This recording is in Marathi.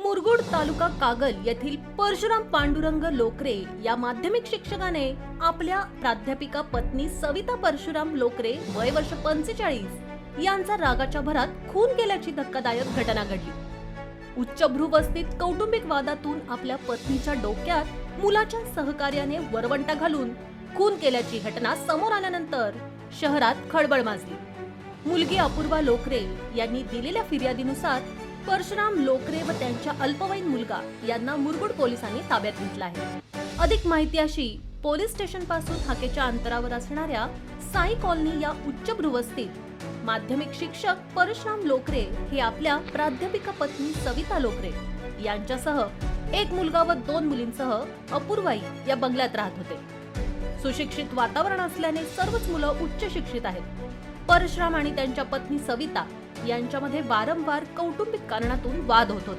मुरगुड तालुका कागल येथील परशुराम पांडुरंग लोकरे या माध्यमिक शिक्षकाने आपल्या प्राध्यापिका पत्नी सविता परशुराम लोकरे वय वर्ष 45 यांचा रागाच्या भरात खून केल्याची धक्कादायक घटना घडली। उच्चभ्रूवस्थित कौटुंबिक वादातून आपल्या पत्नीच्या डोक्यात मुलाच्या सहकार्याने वरवंटा घालून खून केल्याची घटना समोर आल्यानंतर शहरात खळबळ माजली। मुलगी अपूर्वा लोकरे यांनी दिलेल्या फिर्यादीनुसार परशुराम लोकरे व त्यांच्या अल्पवयीन मुलगा यांना मुरगुड पोलिसांनी ताब्यात घेतला आहे। अधिक माहिती अशी, पोलीस स्टेशन पासून हाकेच्या अंतरावर असणाऱ्या साई कॉलनी या उच्चभ्रूवस्थित माध्यमिक शिक्षक परशुराम लोकरे हे आपल्या प्राध्यापिका पत्नी सविता लोकरे यांच्यासह एक मुलगा व 2 मुलींसह अपूर्वाई या बंगल्यात राहत होते। सुशिक्षित वातावरण असल्याने सर्वच मुलं उच्च शिक्षित आहेत। परशुराम आणि त्यांच्या पत्नी सविता यांच्यामध्ये वारंवार कौटुंबिक कारणातून वाद होत होते।